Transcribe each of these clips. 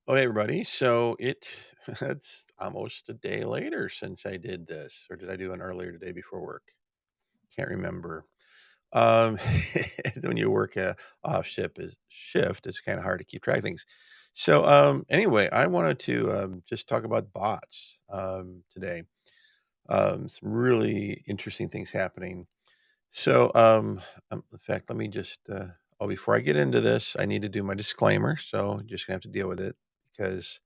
Okay, everybody. So it's almost a day later since I did this, or did I do an earlier today before work? Can't remember. Um, when you work a shift, it's kind of hard to keep track of things. So anyway, I wanted to just talk about bots today. Some really interesting things happening. So in fact, let me just. Before I get into this, I need to do my disclaimer. So you're just gonna have to deal with it because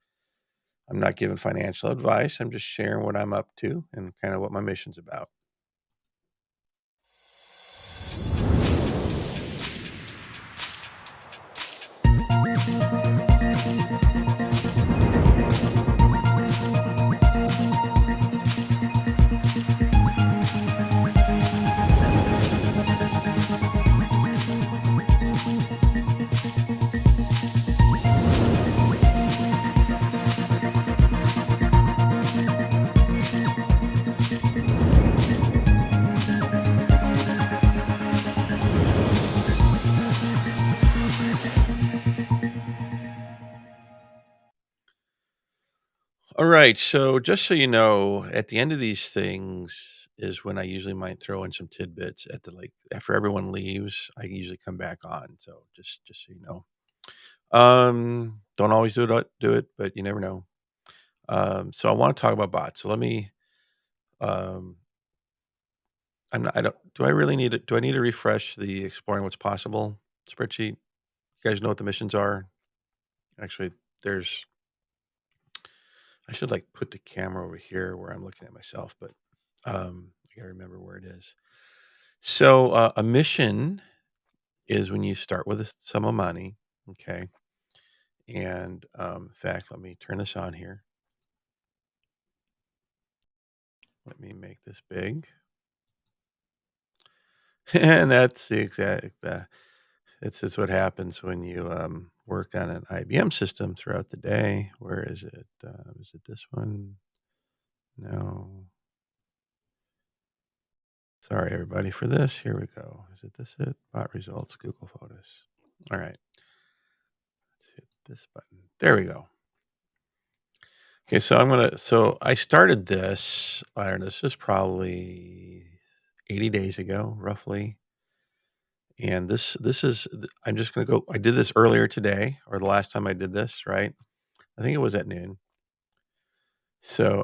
I'm not giving financial advice. I'm just sharing what I'm up to and kind of what my mission's about. All right. So just so you know, at the end of these things is when I usually might throw in some tidbits at the like after everyone leaves, I usually come back on. So just so you know. Don't always do it, but you never know. So I want to talk about bots. So let me um I'm not I don't do I really need it do I need to refresh the exploring what's possible spreadsheet? You guys know what the missions are? Actually, there's I should like put the camera over here where I'm looking at myself, but I gotta remember where it is. So a mission is when you start with a sum of money, okay? And in fact, let me turn this on here. Let me make this big, and that's the exact. It's just what happens when you work on an IBM system throughout the day. Where is it? Is it this one? No. Sorry, everybody, for this. Here we go. Is it this it? Bot results, Google Photos. All right. Let's hit this button. There we go. Okay, so I started this, I don't know, this was probably 80 days ago, roughly. And I'm just gonna go I did this earlier today, or the last time I did this, right? I think it was at noon. So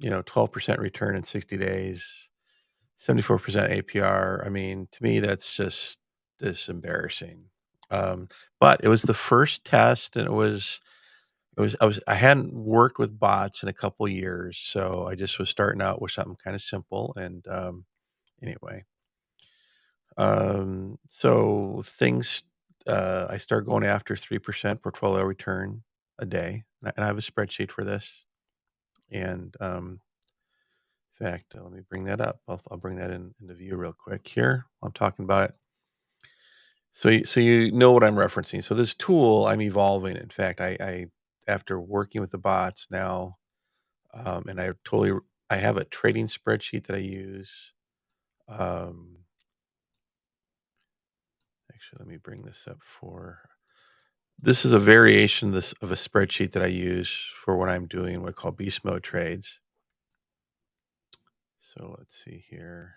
12% return in 60 days, 74% APR. I mean, to me, that's just this embarrassing. Um, but it was the first test, and I hadn't worked with bots in a couple years, so I just was starting out with something kind of simple. And anyway, so things I started going after 3% portfolio return a day, and I have a spreadsheet for this. And in fact, let me bring that up. I'll bring that into view real quick here. I'm talking about it. So you know what I'm referencing. So this tool, I'm evolving. In fact, I after working with the bots now, and I have a trading spreadsheet that I use. Um, actually, let me bring this up for this is a variation of a spreadsheet that I use for when I'm doing what I call beast mode trades. So let's see here.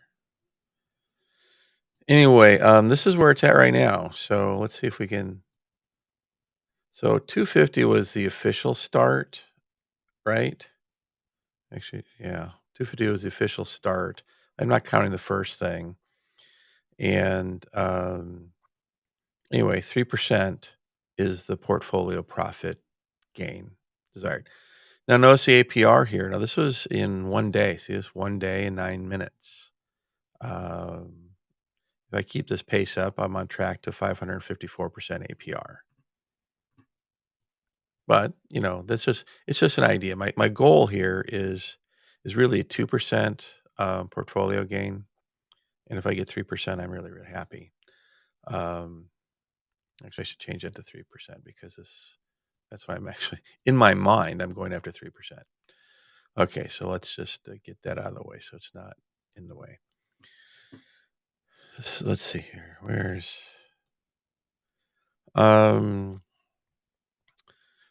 Anyway, this is where it's at right now. So let's see if we can. So 250 was the official start, right? Actually, yeah, 250 was the official start. I'm not counting the first thing. And anyway, 3% is the portfolio profit gain desired. Now, notice the APR here. Now, this was in one day. See this 1 day and 9 minutes. Um, if I keep this pace up, I'm on track to 554% APR. But it's just an idea. My goal here is really a 2% portfolio gain, and if I get 3%, I'm really really happy. Um, Actually, I should change that to 3% because that's what I'm actually in my mind. I'm going after 3%. Okay, so let's just get that out of the way so it's not in the way. let's see here. Um,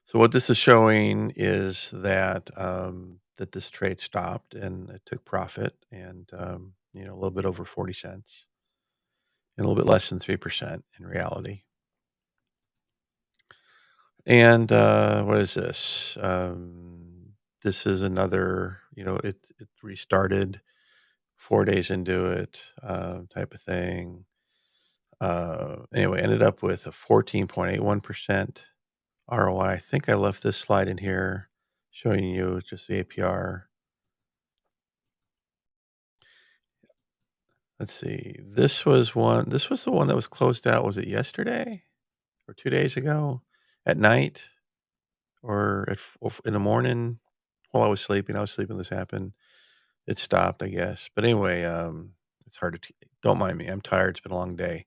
so what this is showing is that that this trade stopped and it took profit and a little bit over 40 cents and a little bit less than 3% in reality. And what is this? This is another, it restarted 4 days into it, type of thing. Anyway, ended up with a 14.81% ROI. I think I left this slide in here showing you just the APR. Let's see. This was the one that was closed out. Was it yesterday or 2 days ago at night or in the morning while I was sleeping? I was sleeping. This happened. It stopped, I guess. But anyway, it's hard to don't mind me. I'm tired. It's been a long day.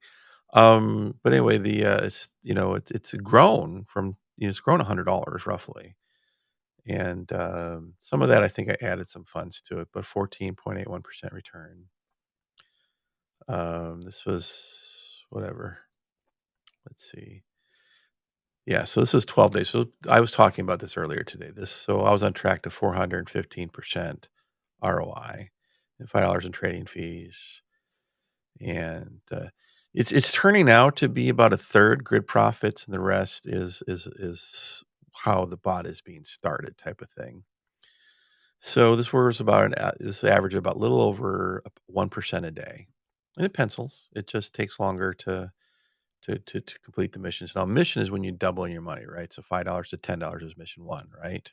But anyway, it's grown from it's grown $100 roughly, and some of that I think I added some funds to it, but 14.81% return. This was whatever. Let's see. Yeah, so this was 12 days. So I was talking about this earlier today. So I was on track to 415% ROI and $5 in trading fees. And it's turning out to be about a third grid profits, and the rest is how the bot is being started, type of thing. So this average about a little over 1% a day, and it pencils. It just takes longer to complete the missions. Now, mission is when you double your money, right? So $5 to $10 is mission one, right?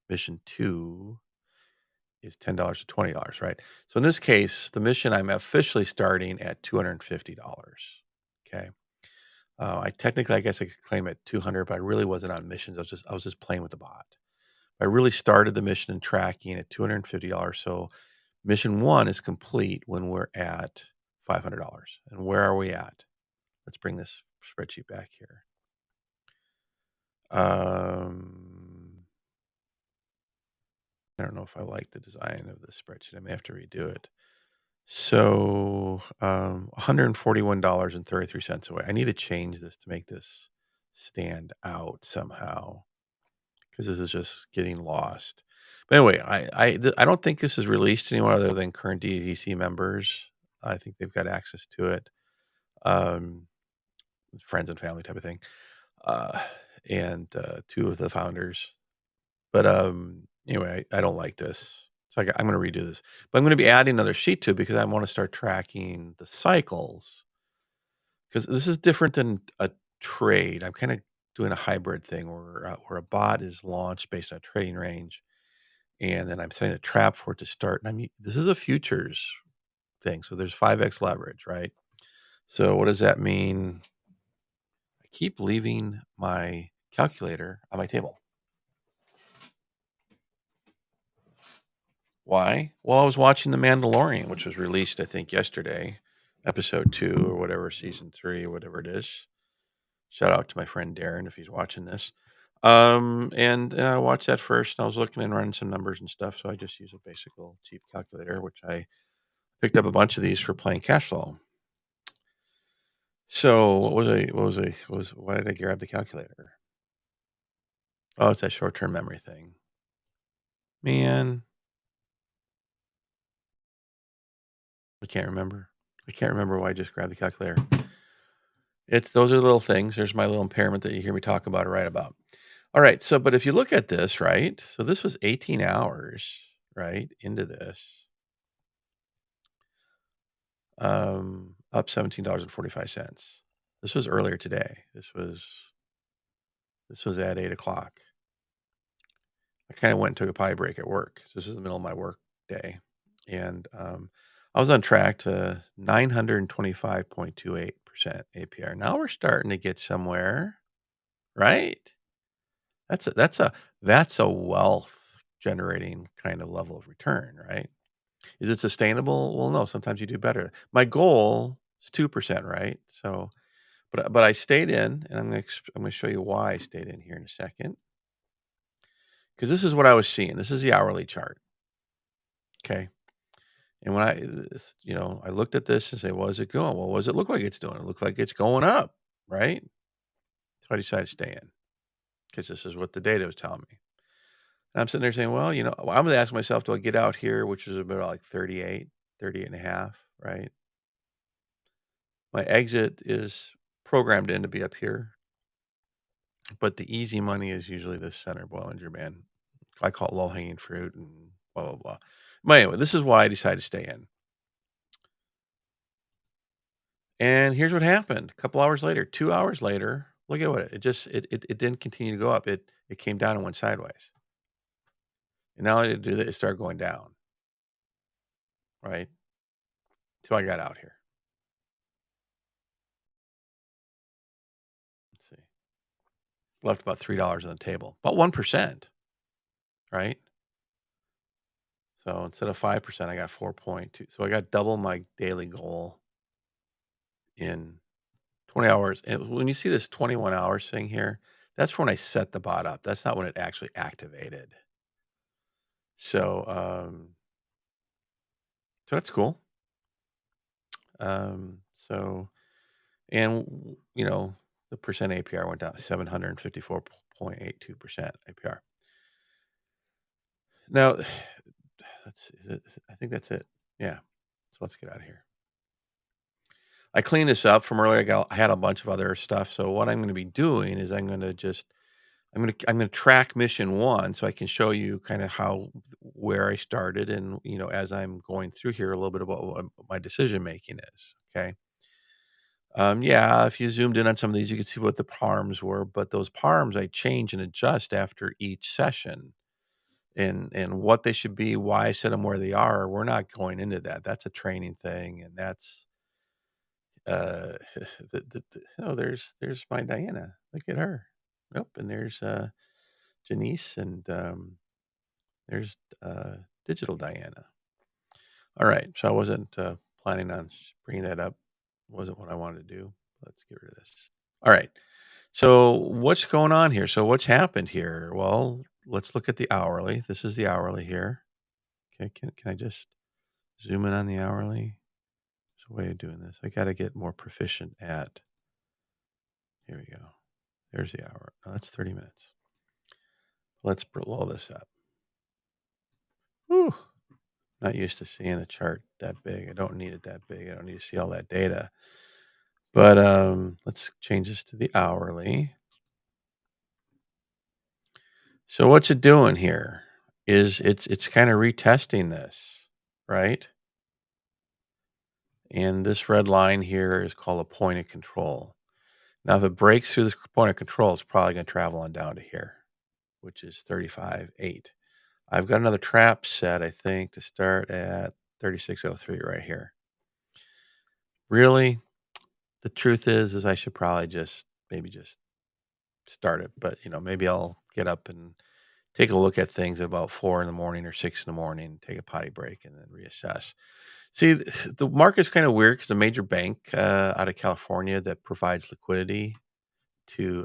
Mission two is $10 to $20, right? So in this case, the mission I'm officially starting at $250. Okay. I guess I could claim at 200, but I really wasn't on missions. I was just playing with the bot. I really started the mission and tracking at $250. So mission one is complete when we're at $500. And where are we at? Let's bring this spreadsheet back here. I don't know if I like the design of the spreadsheet. I may have to redo it. So, $141.33 away. I need to change this to make this stand out somehow because this is just getting lost. But anyway, I don't think this is released to anyone other than current DDTC members. I think they've got access to it, um, friends and family type of thing, uh, and two of the founders. But anyway, I don't like this. So I'm going to redo this, but I'm going to be adding another sheet to it because I want to start tracking the cycles because this is different than a trade. I'm kind of doing a hybrid thing where a bot is launched based on a trading range, and then I'm setting a trap for it to start. And this is a futures thing, so there's 5x leverage, right? So what does that mean? I keep leaving my calculator on my table. Why? Well, I was watching The Mandalorian, which was released, I think, yesterday, episode 2 or whatever, season 3, whatever it is. Shout out to my friend Darren if he's watching this. And I watched that first, and I was looking and running some numbers and stuff. So I just use a basic little cheap calculator, which I picked up a bunch of these for playing cash flow. So why did I grab the calculator? Oh, it's that short-term memory thing. Man, I can't remember. I can't remember why I just grabbed the calculator. Those are little things. There's my little impairment that you hear me talk about or write about. All right. So, but if you look at this, right? So this was 18 hours, right, into this. Up $17.45. This was earlier today. This was at 8 o'clock. I kind of went and took a potty break at work. So this is the middle of my work day. And I was on track to 925.28% APR. Now we're starting to get somewhere, right? That's a wealth generating kind of level of return, right? Is it sustainable? Well, no, sometimes you do better. My goal is 2%, right? So, but I stayed in, and I'm gonna show you why I stayed in here in a second. Because this is what I was seeing. This is the hourly chart. Okay. And when I looked at this and say, "What is it going? Well, what does it look like it's doing? It looks like it's going up, right?" So I decided to stay in because this is what the data was telling me. And I'm sitting there saying, "Well, I'm gonna ask myself, do I get out here, which is about like 38 and a half, right? My exit is programmed in to be up here, but the easy money is usually this center Bollinger Band. I call it low hanging fruit and blah blah blah. But anyway, this is why I decided to stay in. And here's what happened. A couple hours later, 2 hours later, look at what it didn't continue to go up. It came down and went sideways. And now it did it started going down, right? So I got out here. Let's see. Left about $3 on the table. About 1%, right? So instead of 5%, I got 4.2. So I got double my daily goal in 20 hours. And when you see this 21 hours thing here, that's when I set the bot up. That's not when it actually activated. So so that's cool. So and the percent APR went down to 754.82% APR. Now, I think that's it. Yeah. So let's get out of here. I cleaned this up from earlier. I had a bunch of other stuff. So what I'm going to be doing is I'm going to track mission one so I can show you kind of where I started and as I'm going through here a little bit about what my decision making is. Okay. Yeah, if you zoomed in on some of these, you could see what the parms were, but those parms I change and adjust after each session and what they should be, why I set them where they are. We're not going into that. That's a training thing, and that's uh oh, there's my Diana. Look at her. Nope, and there's Janice and there's digital Diana. All right, so I wasn't planning on bringing that up. Wasn't what I wanted to do. Let's get rid of this. All right. So what's going on here? So what's happened here? Well, let's look at the hourly. This is the hourly here. Okay, can I just zoom in on the hourly? There's a way of doing this. I got to get more proficient at. Here we go. There's the hour. Oh, that's 30 minutes. Let's blow this up. Whew. Not used to seeing a chart that big. I don't need it that big. I don't need to see all that data. But let's change this to the hourly. So what's it doing here? Is it's kind of retesting this, right? And this red line here is called a point of control. Now, if it breaks through this point of control, it's probably going to travel on down to here, which is 35.8. I've got another trap set, I think, to start at 36.03 right here. Really, the truth is I should probably maybe just start it. But, maybe I'll get up and take a look at things at about 4 in the morning or 6 in the morning, take a potty break, and then reassess. See, the market's kind of weird because a major bank out of California that provides liquidity to,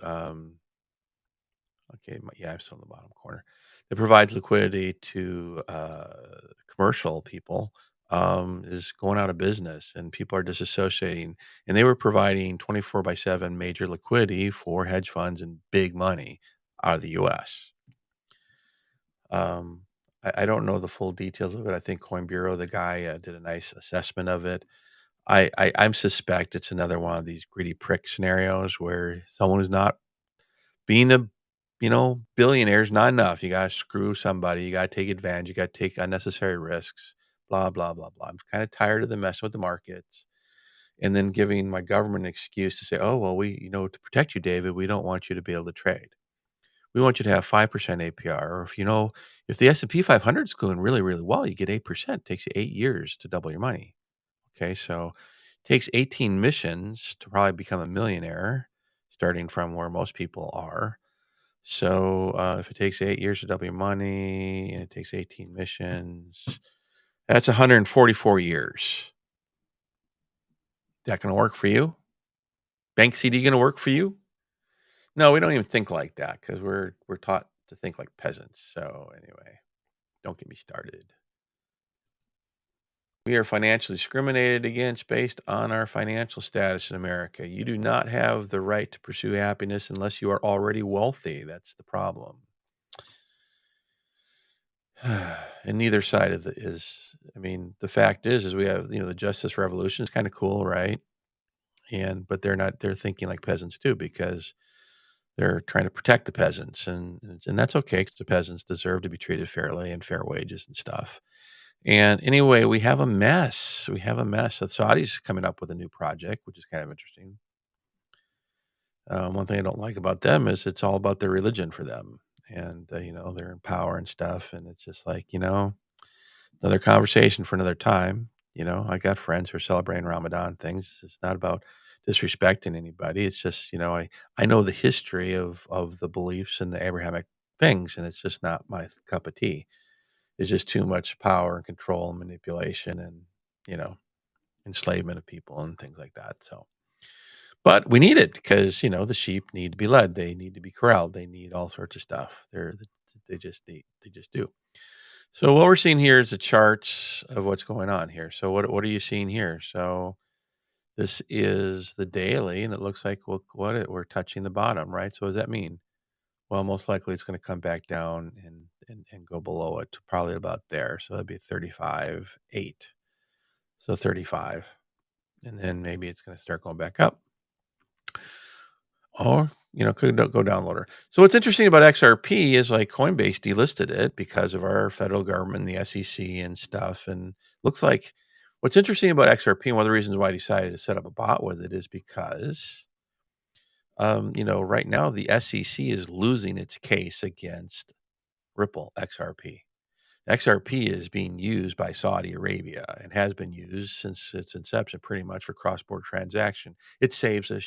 okay, yeah, I'm still in the bottom corner. That provides liquidity to commercial people is going out of business, and people are disassociating. And they were providing 24 by 7 major liquidity for hedge funds and big money out of the U.S. I don't know the full details of it. I think Coin Bureau, the guy, did a nice assessment of it. I'm suspect it's another one of these greedy prick scenarios where someone who's not being a billionaire is not enough. You gotta screw somebody. You gotta take advantage. You gotta take unnecessary risks. Blah blah blah blah. I'm kind of tired of the mess with the markets, and then giving my government an excuse to say, "Oh well, to protect you, David, we don't want you to be able to trade. We want you to have 5% APR. Or if the S&P 500 is doing really really well, you get 8%. It takes you 8 years to double your money. Okay, so it takes 18 missions to probably become a millionaire, starting from where most people are. So if it takes 8 years to double your money and it takes 18 missions, that's 144 years. That going to work for you? Bank CD going to work for you? No, we don't even think like that because we're taught to think like peasants. So anyway, don't get me started. We are financially discriminated against based on our financial status in America. You do not have the right to pursue happiness unless you are already wealthy. That's the problem. And neither side of the is I mean, the fact is we have, the Justice Revolution is kinda cool, right? But they're thinking like peasants too because they're trying to protect the peasants, and that's okay because the peasants deserve to be treated fairly and fair wages and stuff. And anyway, we have a mess. We have a mess. The Saudis coming up with a new project, which is kind of interesting. One thing I don't like about them is it's all about their religion for them, and they're in power and stuff, and it's just like another conversation for another time. I got friends who are celebrating Ramadan things. It's not about disrespecting anybody. It's just I know the history of the beliefs and the Abrahamic things, and it's just not my cup of tea. It's just too much power and control and manipulation and you know enslavement of people and things like that. So, but we need it because the sheep need to be led. They need to be corralled. They need all sorts of stuff. They just do. So what we're seeing here is a chart of what's going on here. So what are you seeing here? So this is the daily, and it looks like we're touching the bottom, right? So what does that mean? Well, most likely it's going to come back down and go below it, to probably about there. So that'd be 35.8. So 35, and then maybe it's going to start going back up, or could go down lower. So what's interesting about XRP is like Coinbase delisted it because of our federal government, the SEC and stuff. And looks like what's interesting about XRP and one of the reasons why I decided to set up a bot with it is because right now the SEC is losing its case against Ripple XRP. XRP is being used by Saudi Arabia and has been used since its inception pretty much for cross-border transaction. It saves a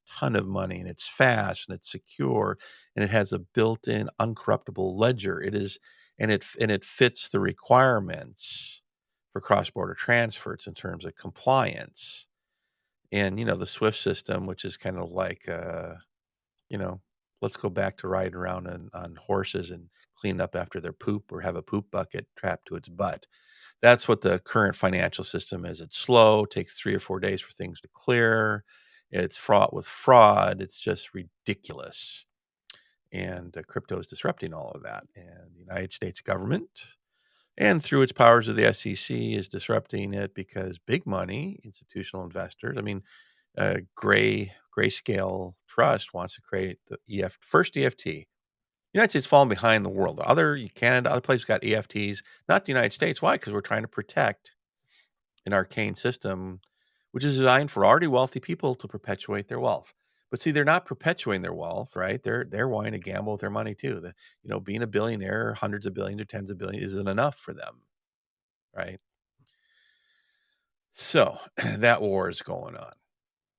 ton of money, and it's fast and it's secure, and it has a built-in uncorruptible ledger. It fits the requirements for cross-border transfers in terms of compliance. And the SWIFT system, which is kind of like you know, let's go back to riding around on horses and clean up after their poop or have a poop bucket trapped to its butt. That's what the current financial system is. It's slow, takes 3 or 4 days for things to clear. It's fraught with fraud. It's just ridiculous. And crypto is disrupting all of that. And the United States government, and through its powers of the SEC, is disrupting it because big money, institutional investors, I mean, Grayscale Trust wants to create the first EFT. United States falling behind the world. Canada, other places got EFTs, not the United States. Why? Because we're trying to protect an arcane system, which is designed for already wealthy people to perpetuate their wealth. But see, they're not perpetuating their wealth, right? They're wanting to gamble with their money too. Being a billionaire, hundreds of billions or tens of billions isn't enough for them, right? So that war is going on.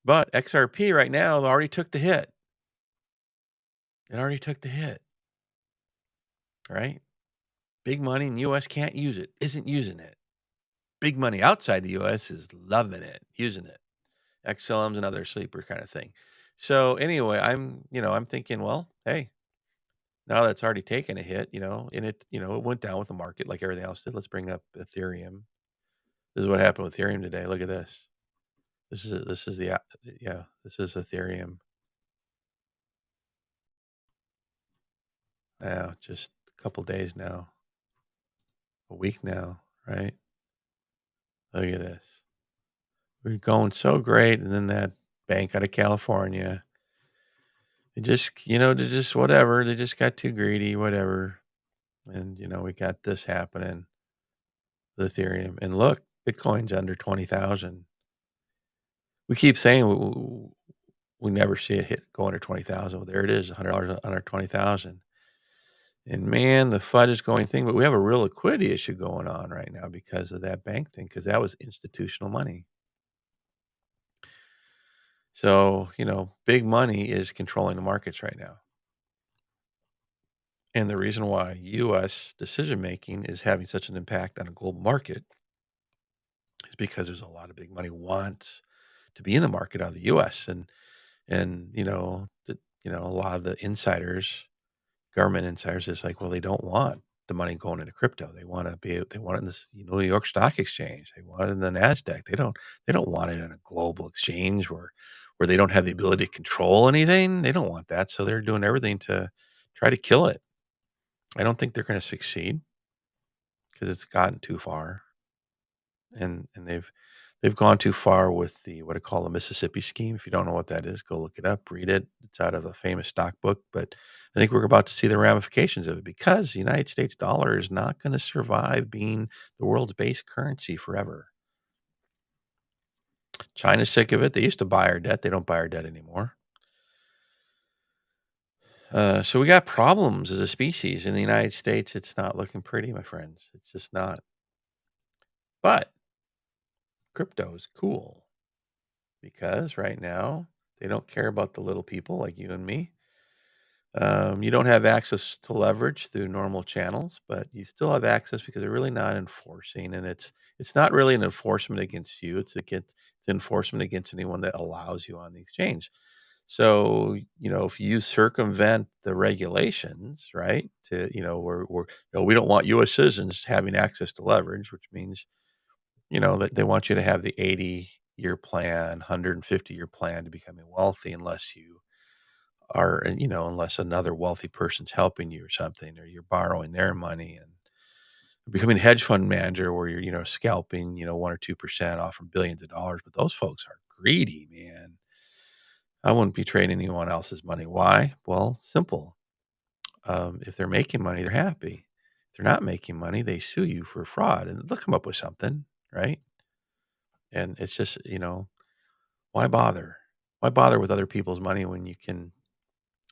But XRP right now already took the hit. It already took the hit, right? Big money in the US can't use it, isn't using it. Big money outside the US is loving it, using it. XLM's another sleeper kind of thing. So anyway, I'm thinking, well, hey, now that's already taken a hit, and it went down with the market like everything else did. Let's bring up Ethereum. This is what happened with Ethereum today. Look at this. This is Ethereum. Now, just a couple days now, a week now, right? Look at this. We're going so great, and then that bank out of California, they just whatever. They just got too greedy, whatever. And we got this happening with Ethereum. And look, Bitcoin's under 20,000. We keep saying we never see it go under 20,000. Well, there it is, $100 under 20,000. And man, the FUD is going thing, but we have a real liquidity issue going on right now because of that bank thing, because that was institutional money. So, big money is controlling the markets right now. And the reason why US decision making is having such an impact on a global market is because there's a lot of big money wants to be in the market out of the US. And a lot of the insiders, government insiders, is like, well, they don't want the money going into crypto. They want it in this New York Stock Exchange. They want it in the Nasdaq. They don't want it in a global exchange where they don't have the ability to control anything. They don't want that. So they're doing everything to try to kill it. I don't think they're going to succeed because it's gotten too far. And they've gone too far with the what I call the Mississippi scheme. If you don't know what that is, go look it up, read it. It's out of a famous stock book, but I think we're about to see the ramifications of it because the United States dollar is not going to survive being the world's base currency forever. China's sick of it. They used to buy our debt. They don't buy our debt anymore. So we got problems as a species in the United States. It's not looking pretty, my friends. It's just not. But crypto is cool. Because right now they don't care about the little people like you and me. You don't have access to leverage through normal channels, but you still have access because they're really not enforcing, and it's not really an enforcement against you. It's enforcement against anyone that allows you on the exchange. So if you circumvent the regulations, right? To we don't want U.S. citizens having access to leverage, which means that they want you to have the 80-year plan, 150-year plan to becoming wealthy unless you are, and unless another wealthy person's helping you or something, or you're borrowing their money and becoming a hedge fund manager where you're, scalping, 1 or 2% off from billions of dollars. But those folks are greedy, man. I wouldn't be trading anyone else's money. Why? Well, simple. If they're making money, they're happy. If they're not making money, they sue you for fraud and they'll come up with something, right? And it's just, why bother? Why bother with other people's money when you can,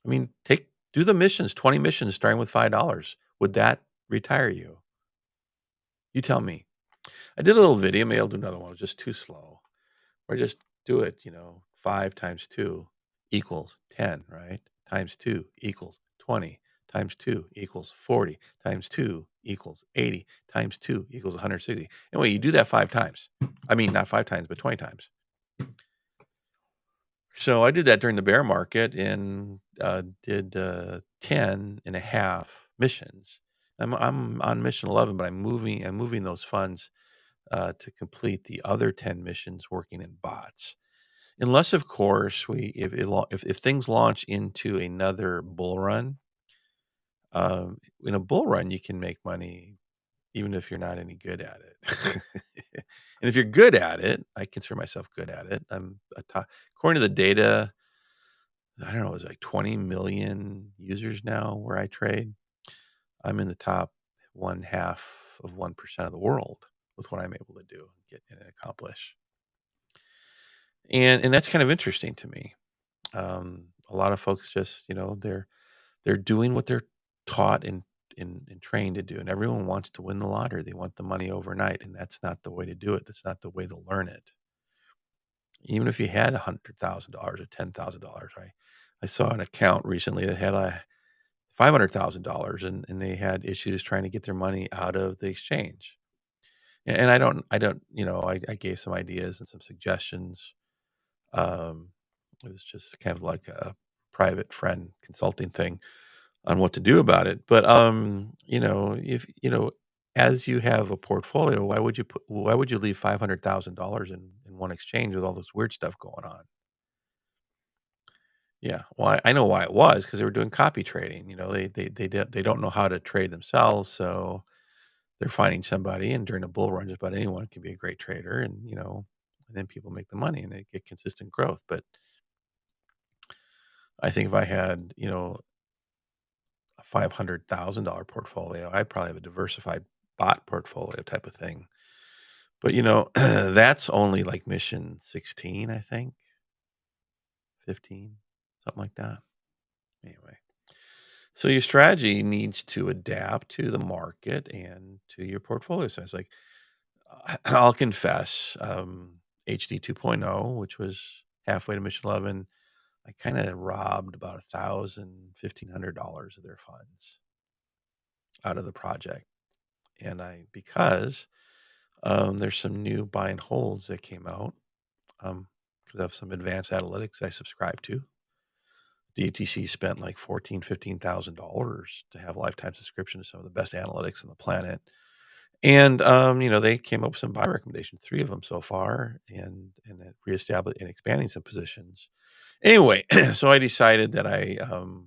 do the missions, 20 missions starting with $5. Would that retire you? You tell me. I did a little video, maybe I'll do another one. It was just too slow. Or just do it, 5 times 2 equals 10, right? Times 2 equals 20. Times 2 equals 40. Times 2 equals 80. Times 2 equals 160. Anyway, you do that 5 times. Not 5 times, but 20 times. So I did that during the bear market and did 10 and a half missions. I'm on mission 11, but I'm moving those funds to complete the other 10 missions working in bots. Unless, of course, if things launch into another bull run, in a bull run you can make money even if you're not any good at it. And if you're good at it, I consider myself good at it. According to the data, I don't know, it's like 20 million users now where I trade. I'm in the top 0.5% of the world with what I'm able to do, get and accomplish. And that's kind of interesting to me. A lot of folks just, they're doing what they're taught and trained to do. And everyone wants to win the lottery. They want the money overnight. And that's not the way to do it. That's not the way to learn it. Even if you had $100,000 or $10,000, I saw an account recently that had $500,000 and they had issues trying to get their money out of the exchange. And I gave some ideas and some suggestions. It was just kind of like a private friend consulting thing on what to do about it. But if as you have a portfolio, why would you leave $500,000 in one exchange with all this weird stuff going on? Yeah, well, I know why it was because they were doing copy trading. They don't know how to trade themselves, so they're finding somebody. And during a bull run, just about anyone can be a great trader, and then people make the money and they get consistent growth. But I think if I had a $500,000 portfolio, I'd probably have a diversified bot portfolio type of thing. But that's only like mission 16, I think, 15, something like that. Anyway. So your strategy needs to adapt to the market and to your portfolio size. Like I'll confess, HD 2.0, which was halfway to mission 11, I kind of robbed about $1,500 of their funds out of the project. And because there's some new buy and holds that came out, because I have some advanced analytics I subscribe to DDTC spent like $14,000-15,000 to have a lifetime subscription to some of the best analytics on the planet. And, they came up with some buy recommendations, 3 of them so far, and it reestablished and expanding some positions. Anyway, so I decided that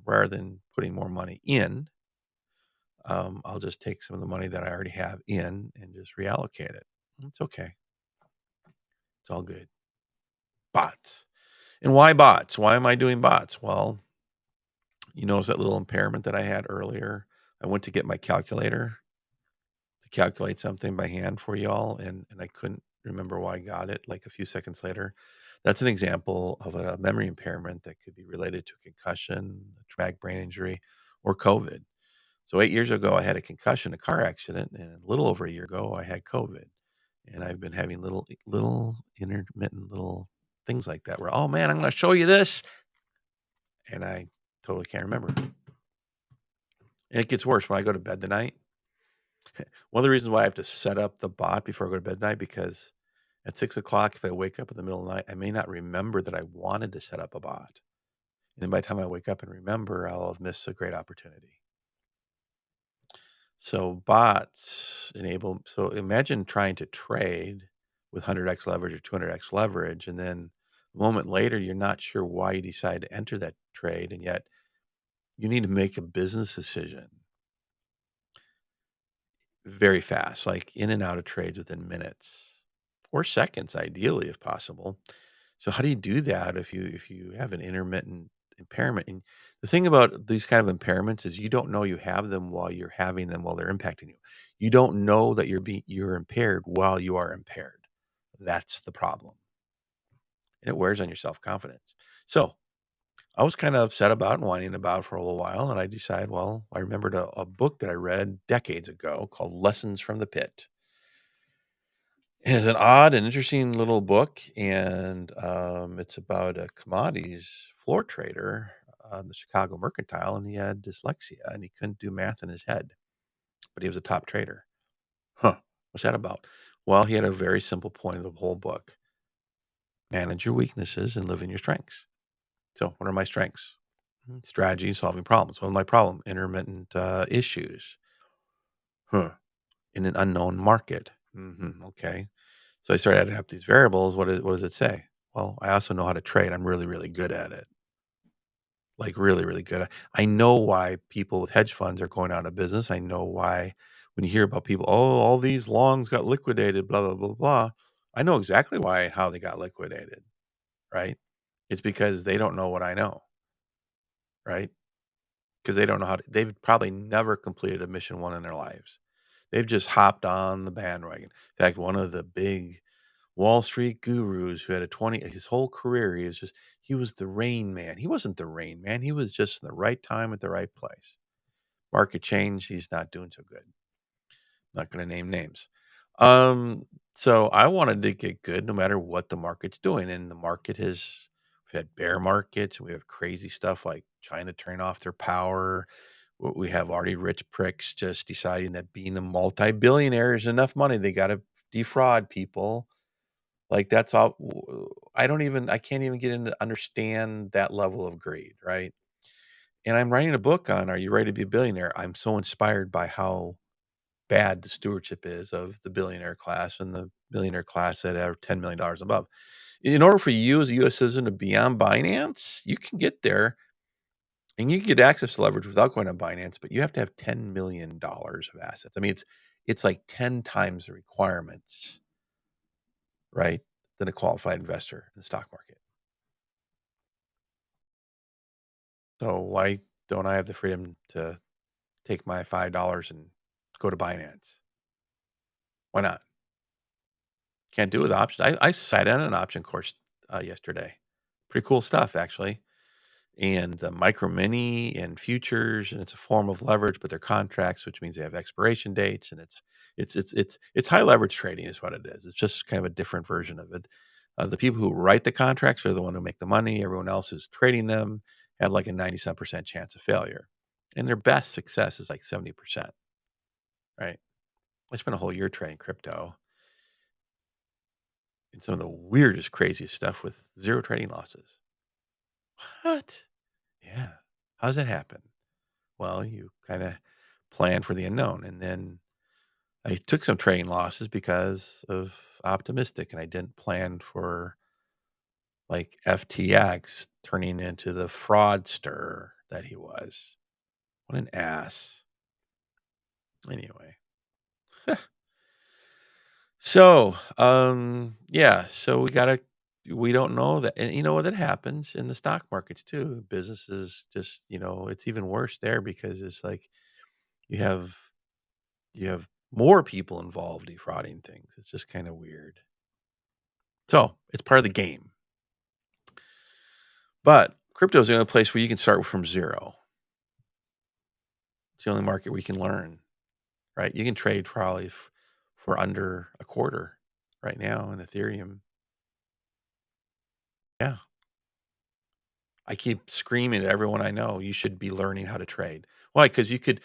rather than putting more money in, I'll just take some of the money that I already have in and just reallocate it. It's okay. It's all good. Bots. And why bots? Why am I doing bots? Well, you notice that little impairment that I had earlier? I went to get my calculator to calculate something by hand for y'all, and I couldn't remember why I got it like a few seconds later. That's an example of a memory impairment that could be related to concussion, a traumatic brain injury, or COVID. So 8 years ago, I had a concussion, a car accident, and a little over a year ago, I had COVID. And I've been having little intermittent little things like that where, oh man, I'm going to show you this, and I totally can't remember. And it gets worse when I go to bed tonight. One of the reasons why I have to set up the bot before I go to bed tonight, because at 6 o'clock, if I wake up in the middle of the night, I may not remember that I wanted to set up a bot. And then by the time I wake up and remember, I'll have missed a great opportunity. So bots enable, so imagine trying to trade with 100x leverage or 200x leverage, and then a moment later, you're not sure why you decide to enter that trade, and yet you need to make a business decision very fast, like in and out of trades within minutes or seconds, ideally, if possible. So how do you do that if you have an intermittent impairment? And the thing about these kind of impairments is you don't know you have them while you're having them while they're impacting you. You don't know that you're impaired while you are impaired. That's the problem. And it wears on your self-confidence. So I was kind of upset about and whining about for a little while, and I decided, well, I remembered a book that I read decades ago called Lessons from the Pit. It's an odd and interesting little book, and it's about a commodities floor trader on the Chicago Mercantile, and he had dyslexia, and he couldn't do math in his head, but he was a top trader. Huh? What's that about? Well, he had a very simple point of the whole book: manage your weaknesses and live in your strengths. So, what are my strengths? Strategy, solving problems. What are my problem? Intermittent issues. Huh? In an unknown market. Okay. So I started adding up these variables. What does it say? Well, I also know how to trade. I'm really, really good at it. Like really, really good. I know why people with hedge funds are going out of business. I know why when you hear about people, oh, all these longs got liquidated, blah, blah, blah, blah. I know exactly why how they got liquidated, right? It's because they don't know what I know, right? Because they don't know they've probably never completed a mission one in their lives. They've just hopped on the bandwagon. In fact, one of the big Wall Street gurus who had his whole career, he was the rain man. He wasn't the rain man. He was just in the right time at the right place. Market changed. He's not doing so good. Not going to name names. Um, so I wanted to get good no matter what the market's doing. And we've had bear markets. We have crazy stuff like China turning off their power. We have already rich pricks just deciding that being a multi-billionaire is enough money. They got to defraud people. Like that's all. I can't even get into understand that level of greed, right? And I'm writing a book on Are You Ready to Be a Billionaire? I'm so inspired by how bad the stewardship is of the billionaire class and the billionaire class that have $10 million above. In order for you as a US citizen to be on Binance, you can get there and you can get access to leverage without going on Binance, but you have to have $10 million of assets. I mean, it's like 10 times the requirements, right, than a qualified investor in the stock market. So why don't I have the freedom to take my $5 and go to Binance? Why not? Can't do it with options. I sat in an option course yesterday. Pretty cool stuff, actually. And the micro mini and futures, and it's a form of leverage, but they're contracts, which means they have expiration dates, and it's high leverage trading is what it is. It's just kind of a different version of it. The people who write the contracts are the one who make the money. Everyone else who's trading them have like a 97% chance of failure, and their best success is like 70%. Right? I spent a whole year trading crypto and some of the weirdest, craziest stuff with zero trading losses. What? Yeah. How does that happen? Well, you kind of plan for the unknown. And then I took some trading losses because of optimistic, and I didn't plan for like FTX turning into the fraudster that he was. What an ass. Anyway. So, yeah, so we don't know that, and you know what, that happens in the stock markets too. Businesses just, it's even worse there because it's like you have more people involved defrauding things. It's just kind of weird. So, it's part of the game. But crypto is the only place where you can start from zero. It's the only market where you can learn, right? You can trade probably for under a quarter right now in Ethereum. Yeah. I keep screaming at everyone I know, you should be learning how to trade. Why? Because you could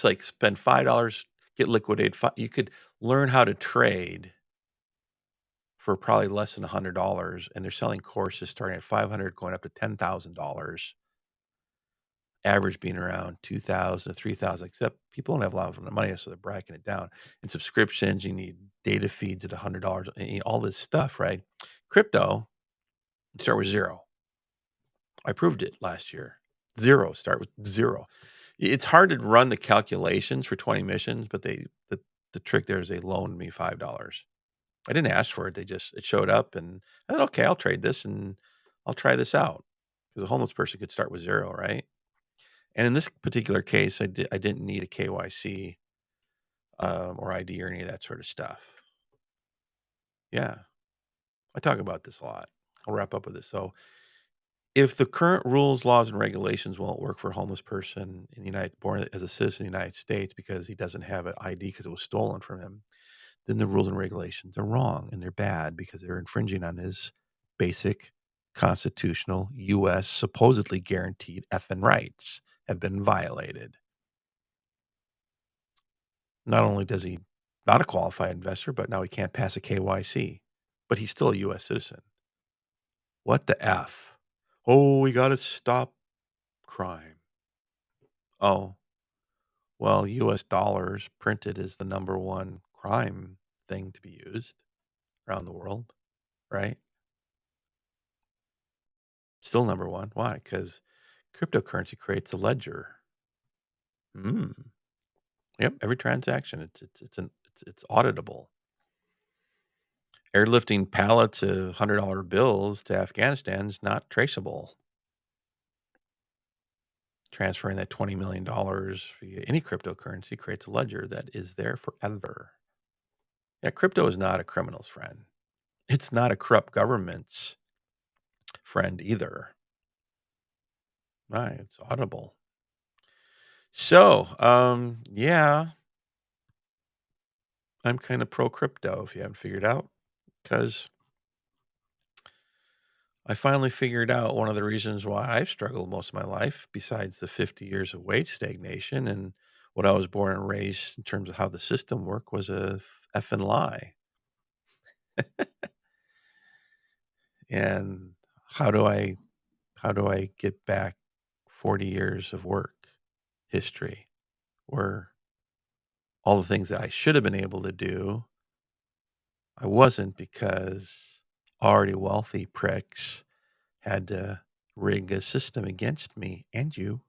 like spend $5, get liquidated. You could learn how to trade for probably less than $100, and they're selling courses starting at 500, going up to $10,000. Average being around 2,000 to 3,000. Except people don't have a lot of money, so they're bracking it down. And subscriptions, you need data feeds at $100, and all this stuff, right? Crypto, you start with zero. I proved it last year. Zero. Start with zero. It's hard to run the calculations for 20 missions, but the trick there is they loaned me $5. I didn't ask for it. It showed up, and I thought, okay, I'll trade this and I'll try this out. Because a homeless person could start with zero, right? And in this particular case, I didn't need a KYC or ID or any of that sort of stuff. Yeah, I talk about this a lot. I'll wrap up with this. So, if the current rules, laws, and regulations won't work for a homeless person in the born as a citizen of the United States because he doesn't have an ID because it was stolen from him, then the rules and regulations are wrong and they're bad because they're infringing on his basic constitutional U.S. supposedly guaranteed effing rights have been violated. Not only does he not a qualified investor, but now he can't pass a KYC, but he's still a U.S. citizen. What the F? Oh, we got to stop crime. Oh, well, US dollars printed is the number one crime thing to be used around the world, right? Still number one. Why? Because cryptocurrency creates a ledger. Mm. Yep, every transaction, it's auditable. Airlifting pallets of $100 bills to Afghanistan is not traceable. Transferring that $20 million via any cryptocurrency creates a ledger that is there forever. Yeah, crypto is not a criminal's friend. It's not a corrupt government's friend either. Right, it's audible. So, yeah, I'm kind of pro crypto if you haven't figured out, because I finally figured out one of the reasons why I've struggled most of my life, besides the 50 years of wage stagnation and what I was born and raised in terms of how the system worked, was a effing lie. And how do I get back 40 years of work history where all the things that I should have been able to do, I wasn't, because already wealthy pricks had to rig a system against me and you.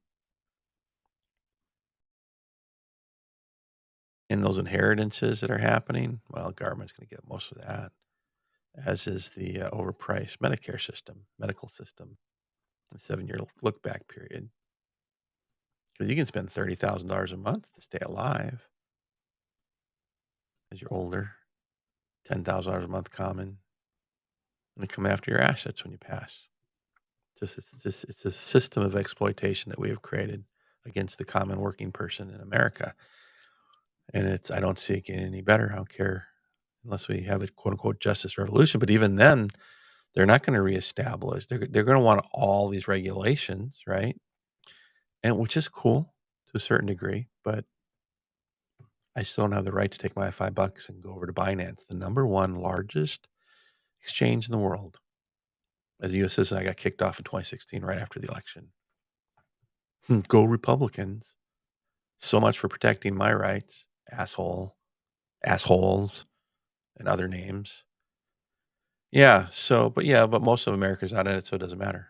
And those inheritances that are happening, well, government's going to get most of that, as is the overpriced Medicare system, medical system, the 7-year look back period. Because you can spend $30,000 a month to stay alive as you're older, $10,000 a month common, and they come after your assets when you pass. It's a system of exploitation that we have created against the common working person in America. And I don't see it getting any better. I don't care, unless we have a quote unquote justice revolution. But even then, they're not going to reestablish. They're going to want all these regulations, right? And which is cool to a certain degree, but I still don't have the right to take my $5 and go over to Binance, the number one largest exchange in the world. As a U.S. citizen, I got kicked off in 2016 right after the election. Go Republicans. So much for protecting my rights, assholes, and other names. But most of America's not in it, so it doesn't matter.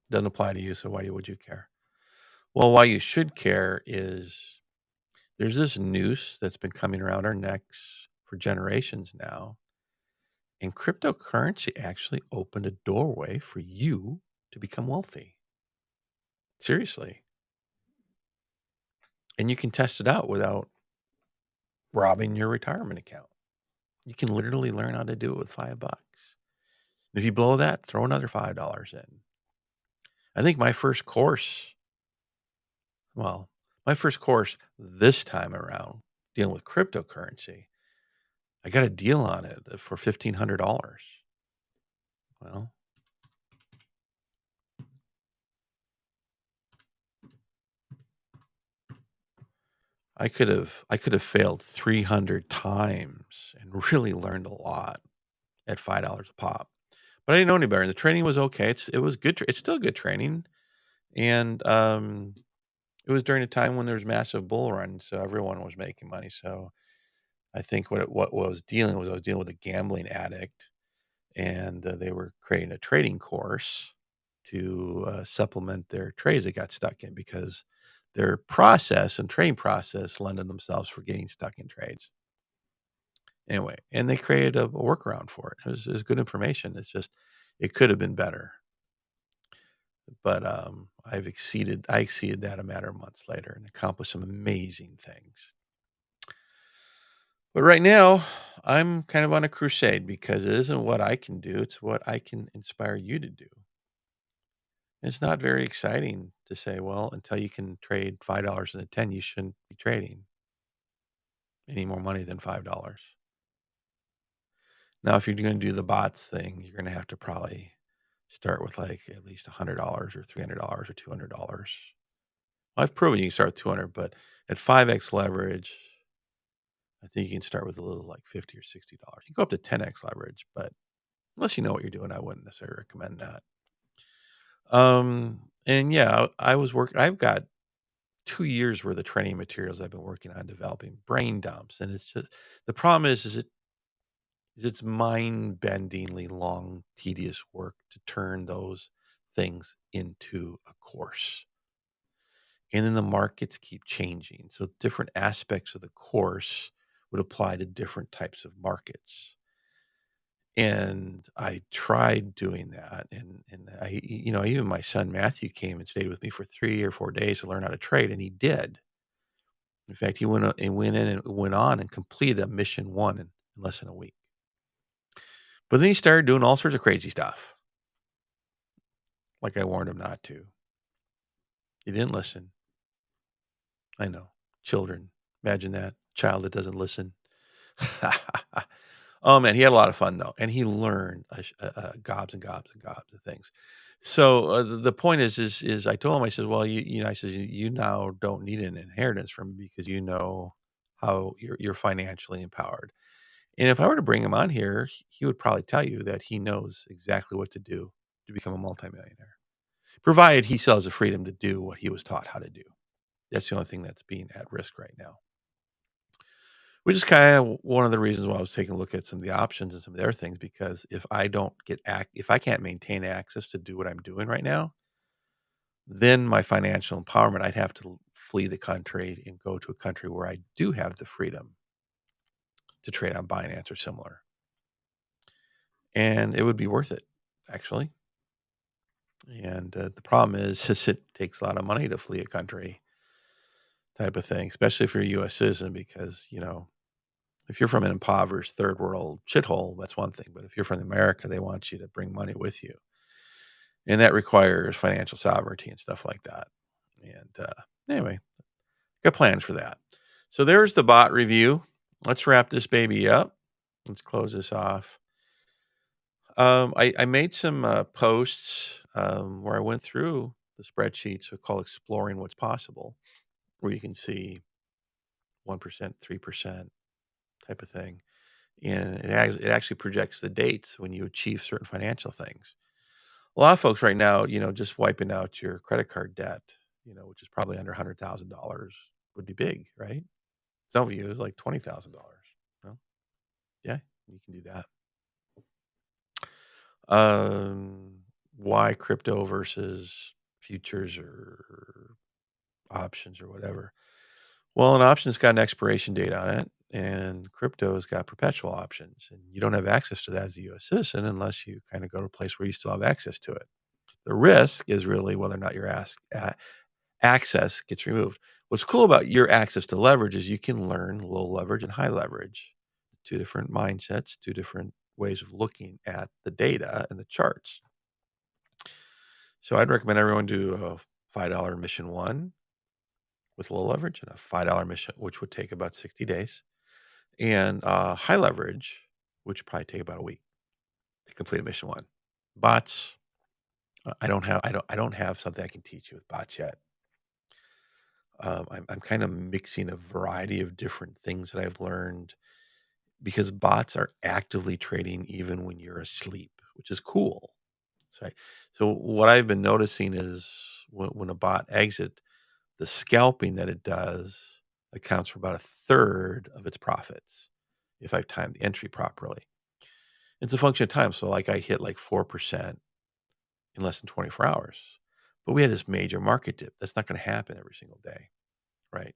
Doesn't apply to you, so why would you care? Well, why you should care is there's this noose that's been coming around our necks for generations now, and cryptocurrency actually opened a doorway for you to become wealthy. Seriously. And you can test it out without robbing your retirement account. You can literally learn how to do it with $5. If you blow that, throw another $5 in. I think well, my first course this time around dealing with cryptocurrency, I got a deal on it for $1,500. Well, I could have failed 300 times and really learned a lot at $5 a pop. But I didn't know any better. And the training was okay. It was good. It's still good training. And it was during a time when there was massive bull run, so everyone was making money. So I think what I was dealing with a gambling addict, and they were creating a trading course to supplement their trades they got stuck in because their process and trading process lended themselves for getting stuck in trades. Anyway, and they created a workaround for it. It was good information. It's just it could have been better, but I exceeded that a matter of months later and accomplished some amazing things. But right now, I'm kind of on a crusade because it isn't what I can do, it's what I can inspire you to do. It's not very exciting to say, well, until you can trade $5 in a 10, you shouldn't be trading any more money than $5. Now, if you're going to do the bots thing, you're going to have to probably start with like at least $100 or $300 or $200. I've proven you can start with 200, but at 5x leverage, I think you can start with a little like $50 or $60. You can go up to 10x leverage, but unless you know what you're doing, I wouldn't necessarily recommend that. And yeah, I've got 2 years worth of training materials I've been working on developing brain dumps, and it's just the problem is it's mind-bendingly long, tedious work to turn those things into a course. And then the markets keep changing, so different aspects of the course would apply to different types of markets. And I tried doing that, and even my son Matthew came and stayed with me for 3 or 4 days to learn how to trade, and he did. In fact, he went on and completed a mission 1 in less than a week. But then he started doing all sorts of crazy stuff, like I warned him not to. He didn't listen. I know. Children. Imagine that. Child that doesn't listen. Oh, man, he had a lot of fun, though, and he learned gobs and gobs and gobs of things. So, the point is I told him, I said, "Well, I said, "You now don't need an inheritance from me because you know how you're financially empowered." And if I were to bring him on here, he would probably tell you that he knows exactly what to do to become a multimillionaire, provided he still has the freedom to do what he was taught how to do. That's the only thing that's being at risk right now. Which is kinda one of the reasons why I was taking a look at some of the options and some of their things, because if I can't maintain access to do what I'm doing right now, then my financial empowerment, I'd have to flee the country and go to a country where I do have the freedom to trade on Binance or similar. And it would be worth it, actually. And, the problem is it takes a lot of money to flee a country type of thing, especially if you're a US citizen because, if you're from an impoverished third world shithole, that's one thing, but if you're from America, they want you to bring money with you, and that requires financial sovereignty and stuff like that. And anyway, got plans for that. So there's the bot review. Let's wrap this baby up. Let's close this off. I made some posts where I went through the spreadsheets we call exploring what's possible, where you can see 1%, 3% type of thing. And it actually projects the dates when you achieve certain financial things. A lot of folks right now, just wiping out your credit card debt which is probably under $100,000 would be big, right? Some of you is like $20,000. Well, yeah, you can do that. Um, why crypto versus futures or options or whatever? Well, an option's got an expiration date on it, and crypto's got perpetual options, and you don't have access to that as a U.S. citizen unless you kind of go to a place where you still have access to it. The risk is really whether or not your access gets removed. What's cool about your access to leverage is you can learn low leverage and high leverage, two different mindsets, two different ways of looking at the data and the charts. So I'd recommend everyone do a $5 mission one with low leverage and a $5 mission, which would take about 60 days, and high leverage, which would probably take about a week to complete mission one. Bots, I don't have something I can teach you with bots yet. I'm kind of mixing a variety of different things that I've learned because bots are actively trading even when you're asleep, which is cool. So what I've been noticing is when a bot exit, the scalping that it does accounts for about a third of its profits if I've timed the entry properly. It's a function of time. So like I hit like 4% in less than 24 hours. But we had this major market dip. That's not going to happen every single day, right?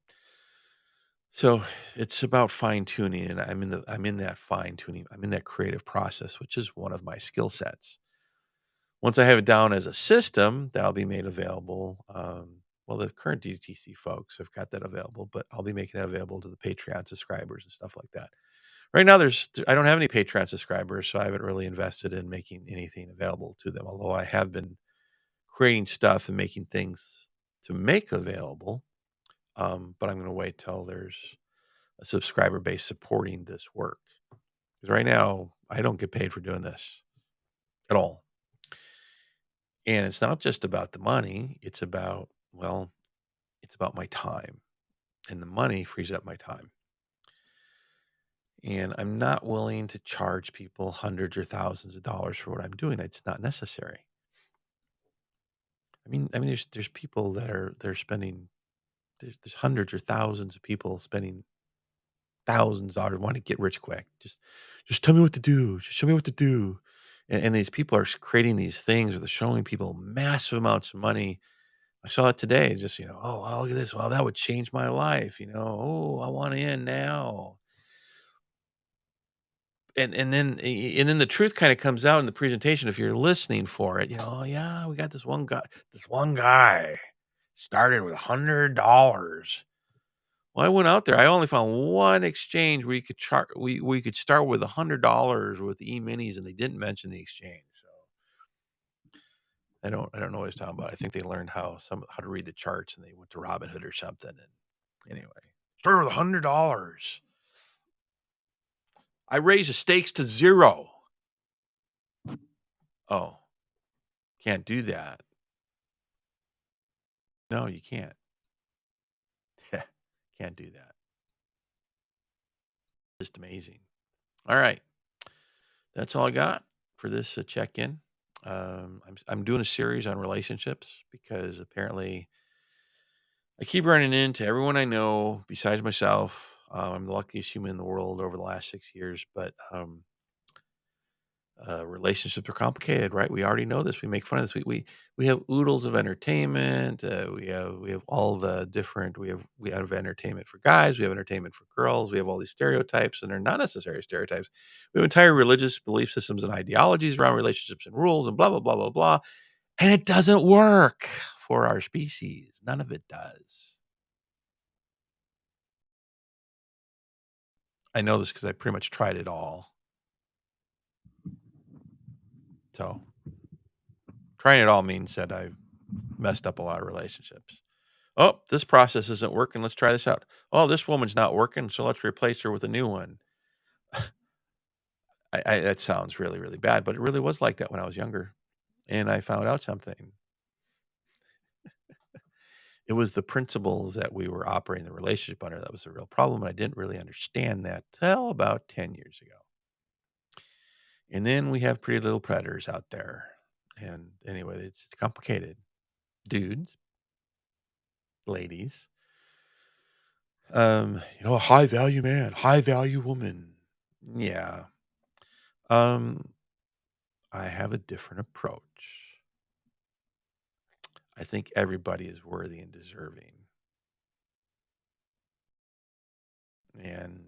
So it's about fine tuning, and I'm in that fine tuning. I'm in that creative process, which is one of my skill sets. Once I have it down as a system, that'll be made available. Well, the current DDTC folks have got that available, but I'll be making that available to the Patreon subscribers and stuff like that. Right now, I don't have any Patreon subscribers, so I haven't really invested in making anything available to them. Although I have been creating stuff and making things to make available, but I'm going to wait till there's a subscriber base supporting this work. Because right now, I don't get paid for doing this at all. And it's not just about the money. It's about my time. And the money frees up my time. And I'm not willing to charge people hundreds or thousands of dollars for what I'm doing. It's not necessary. There's people they're spending there's hundreds or thousands of people spending thousands of dollars wanting to get rich quick. Just tell me what to do. Just show me what to do. And these people are creating these things where they're showing people massive amounts of money. I saw it today. Just, oh, wow, look at this. Well, that would change my life. Oh, I want in now. And then the truth kind of comes out in the presentation if you're listening for it. Oh yeah, we got this one guy. This one guy started with $100. Well, I went out there. I only found one exchange where you could we could start with $100 with the E-minis, and they didn't mention the exchange. So I don't know what he's talking about. I think they learned how to read the charts, and they went to Robinhood or something. And anyway, started with $100. I raised the stakes to 0. Oh, can't do that. No, you can't. Can't do that. Just amazing. All right. That's all I got for this check-in. I'm doing a series on relationships because apparently I keep running into everyone I know besides myself. I'm the luckiest human in the world over the last 6 years, but relationships are complicated, right? We already know this. We make fun of this. We have oodles of entertainment. We have all the different. We have entertainment for guys. We have entertainment for girls. We have all these stereotypes, and they're not necessary stereotypes. We have entire religious belief systems and ideologies around relationships and rules and blah blah blah blah blah. And it doesn't work for our species. None of it does. I know this because I pretty much tried it all. So trying it all means that I've messed up a lot of relationships. Oh, this process isn't working. Let's try this out. Oh, this woman's not working, so let's replace her with a new one. That sounds really, really bad, but it really was like that when I was younger. And I found out something. It was the principles that we were operating the relationship under that was the real problem. And I didn't really understand that till about 10 years ago. And then we have pretty little predators out there. And anyway, it's complicated. Dudes, ladies. A high value man, high value woman. Yeah. Um, I have a different approach. I think everybody is worthy and deserving, and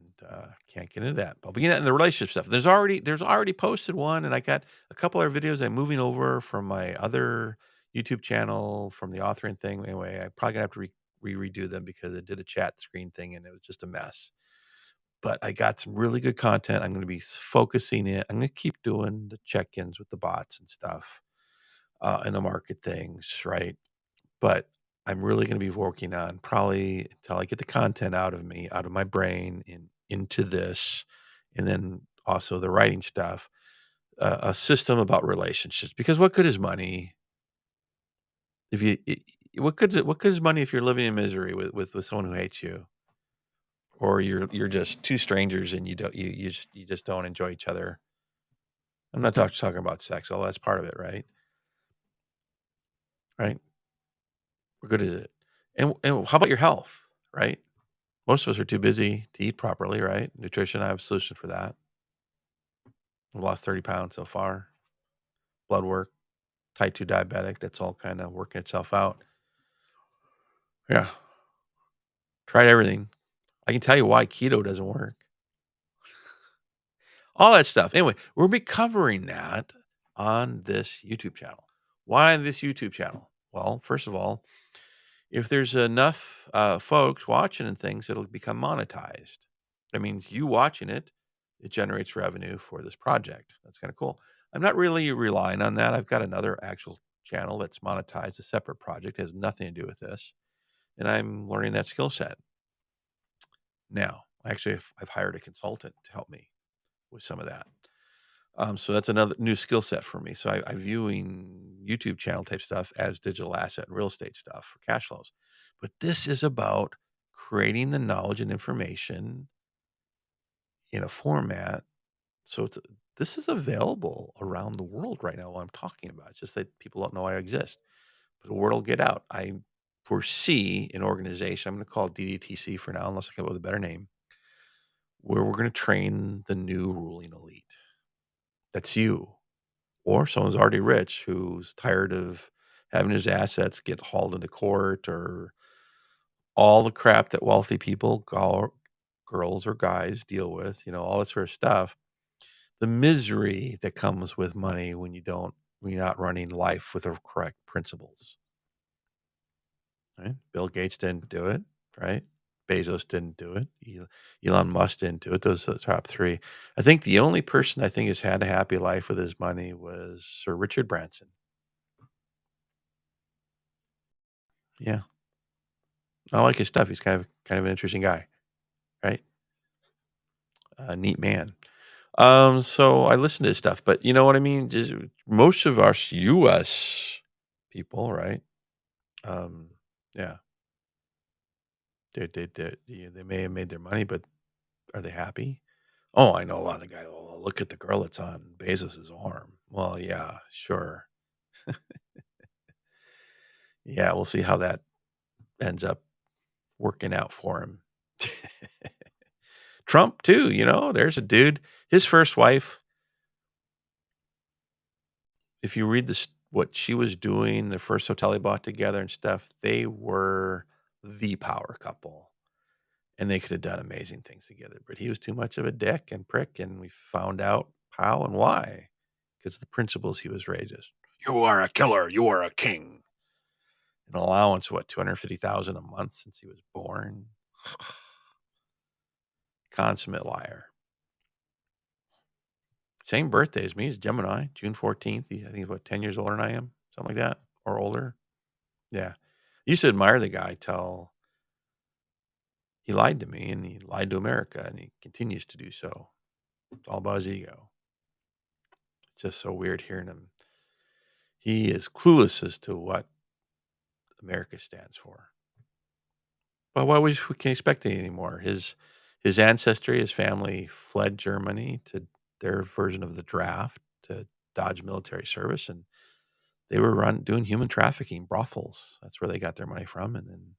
can't get into that. But we get into the relationship stuff. There's already posted one, and I got a couple other videos I'm moving over from my other YouTube channel from the authoring thing. Anyway, I probably gonna have to redo them because it did a chat screen thing and it was just a mess. But I got some really good content. I'm going to be focusing it. I'm going to keep doing the check-ins with the bots and stuff, and the market things, right? But I'm really going to be working on probably until I get the content out of me, out of my brain, and into this, and then also the writing stuff, a system about relationships. Because what good is money if you? What good is money if you're living in misery with someone who hates you, or you're just two strangers and you just don't enjoy each other. I'm not talking about sex, although that's part of it, right? Right? What good is it? And how about your health, right? Most of us are too busy to eat properly, right? Nutrition, I have a solution for that. I've lost 30 pounds so far. Blood work, type 2 diabetic, that's all kind of working itself out. Yeah, tried everything. I can tell you why keto doesn't work. All that stuff. Anyway, we'll be covering that on this YouTube channel. Why this YouTube channel? Well, first of all, if there's enough folks watching and things, it'll become monetized. That means you watching it, it generates revenue for this project. That's kind of cool. I'm not really relying on that. I've got another actual channel that's monetized, a separate project, has nothing to do with this. And I'm learning that skill set now. Actually, I've hired a consultant to help me with some of that. So that's another new skill set for me. So I'm viewing YouTube channel type stuff as digital asset and real estate stuff for cash flows. But this is about creating the knowledge and information in a format. So this is available around the world right now while I'm talking about it. It's just that people don't know I exist. But the word will get out. I foresee an organization, I'm going to call it DDTC for now, unless I come up with a better name, where we're going to train the new ruling elite. That's you. Or someone's already rich who's tired of having his assets get hauled into court or all the crap that wealthy people, girls or guys deal with, all that sort of stuff. The misery that comes with money when you're not running life with the correct principles. Right? Bill Gates didn't do it, right? Bezos didn't do it. Elon Musk didn't do it. Those are the top three. I think the only person I think has had a happy life with his money was Sir Richard Branson. Yeah, I like his stuff. He's kind of an interesting guy, right? A neat man. So I listen to his stuff, but you know what I mean? Just most of us US people, right? Um, yeah, they may have made their money, but are they happy? Oh, I know a lot of the guys. Oh, look at the girl that's on Bezos's arm. Well, yeah, sure. Yeah, we'll see how that ends up working out for him. Trump too, there's a dude. His first wife, if you read this, what she was doing, the first hotel they bought together and stuff, they were the power couple, and they could have done amazing things together. But he was too much of a dick and prick, and we found out how and why, because the principles he was raised as. You are a killer. You are a king. An allowance, what, 250,000 a month since he was born. Consummate liar. Same birthday as me. He's Gemini, June 14th. I think he's what, 10 years older than I am, something like that, or older. Yeah. I used to admire the guy till he lied to me and he lied to America and he continues to do so. It's all about his ego. It's just so weird hearing him. He is clueless as to what America stands for. But what we can't expect it anymore. His ancestry, his family fled Germany to their version of the draft to dodge military service, and they were doing human trafficking brothels. That's where they got their money from, and then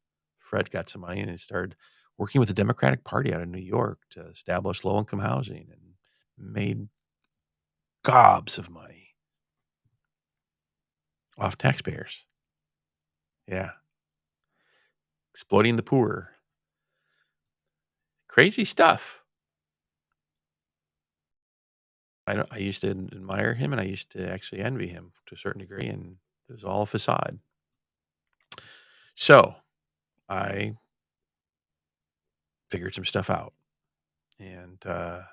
Fred got some money and he started working with the Democratic Party out of New York to establish low-income housing and made gobs of money off taxpayers. Yeah, exploiting the poor. Crazy stuff. I used to admire him, and I used to actually envy him to a certain degree, and it was all a facade. So, I figured some stuff out, and, I'm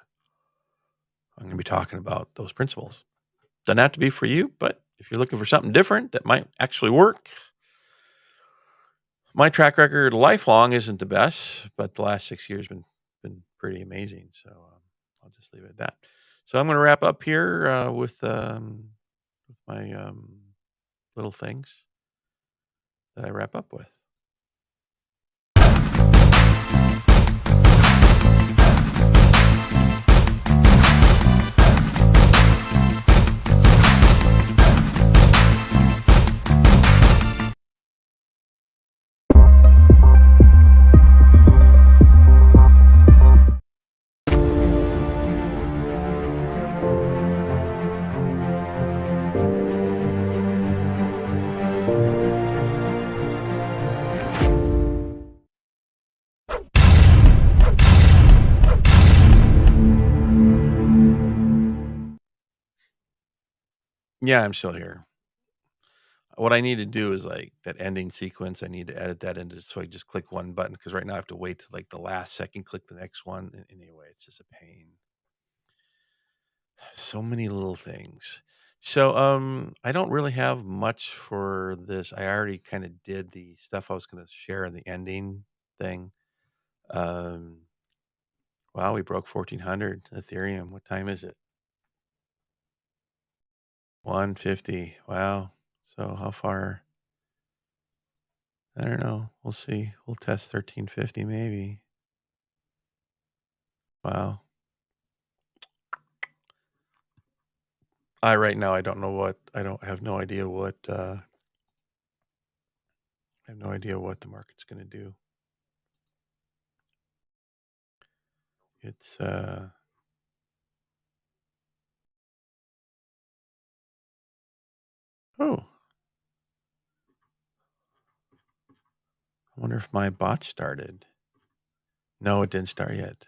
gonna be talking about those principles. Doesn't have to be for you, but if you're looking for something different that might actually work, my track record lifelong isn't the best, but the last 6 years been pretty amazing, so, I'll just leave it at that. So I'm gonna wrap up here, with my, little things that I wrap up with. Yeah, I'm still here. What I need to do is, like, that ending sequence, I need to edit that into so I just click one button because right now I have to wait till, like, the last second, click the next one, anyway, it's just a pain. So many little things. So, I don't really have much for this. I already kinda did the stuff I was gonna share in the ending thing. Um, wow, we broke 1,400 Ethereum. What time is it? 1:50. Wow. So how far? I don't know. We'll see. We'll test 1350 maybe. Wow. I right now I don't know what I don't have no idea what I have no idea what the market's going to do. It's oh, I wonder if my bot started. No, it didn't start yet.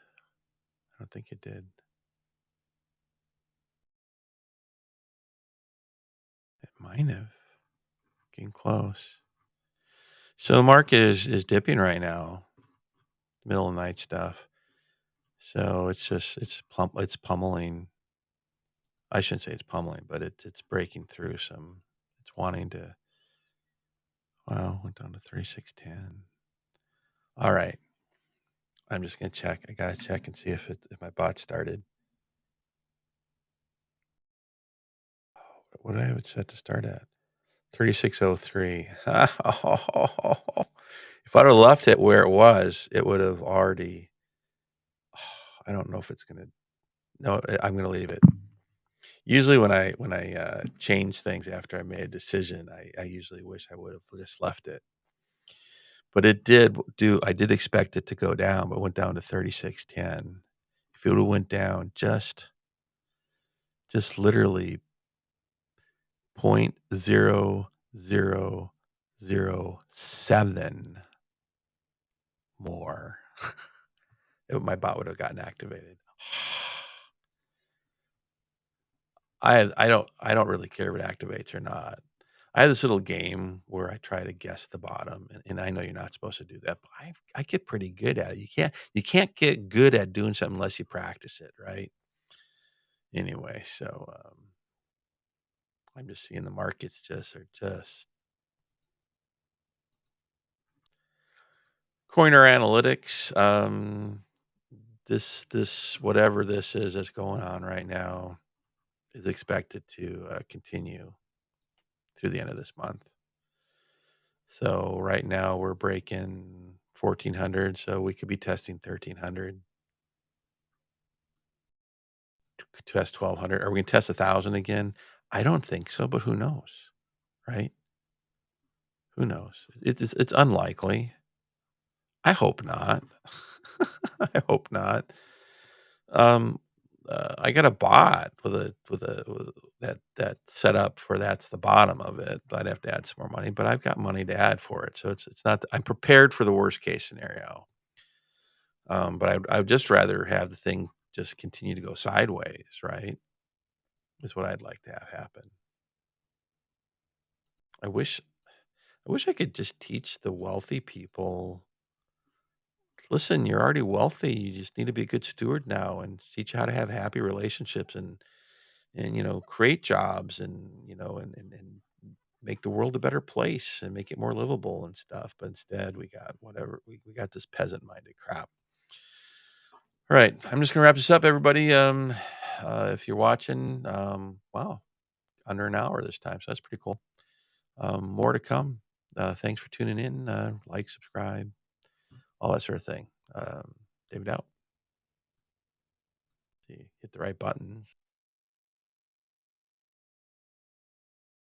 I don't think it did. It might have. Getting close. So the market is dipping right now. Middle of the night stuff. So it's just it's pummeling. I shouldn't say it's pummeling, but it's breaking through some. It's wanting to. Wow, went down to 3610. All right, I'm just gonna check. I gotta check and see if my bot started. What did I have it set to start at? 3603. If I'd have left it where it was, it would have already. I don't know if it's gonna. No, I'm gonna leave it. Usually when I change things after I made a decision, I usually wish I would have just left it. But it did do I did expect it to go down, but it went down to 3610. If it would've went down just literally point 0.0007 more, my bot would have gotten activated. I don't really care if it activates or not. I have this little game where I try to guess the bottom, and I know you're not supposed to do that, but I get pretty good at it. You can't get good at doing something unless you practice it, right? Anyway, so, I'm just seeing the markets just are just Coiner Analytics, this whatever this is that's going on right now is expected to, continue through the end of this month. So right now we're breaking 1,400, so we could be testing 1,300. Test 1,200. Are we gonna test 1,000 again? I don't think so, but who knows, right? Who knows? It's unlikely. I hope not. I hope not. Um, I got a bot with that set up for that's the bottom of it. I'd have to add some more money, but I've got money to add for it, so it's not I'm prepared for the worst case scenario. But I'd just rather have the thing just continue to go sideways, right? Is what I'd like to have happen. I wish I wish I could just teach the wealthy people, "Listen, you're already wealthy, you just need to be a good steward now and teach you how to have happy relationships and, create jobs and, and make the world a better place and make it more livable and stuff." But instead, we got whatever we got this peasant-minded crap. All right, I'm just gonna wrap this up, everybody. If you're watching, wow, under an hour this time, so that's pretty cool. More to come. Thanks for tuning in. Like, subscribe, all that sort of thing. David out. See, hit the right buttons.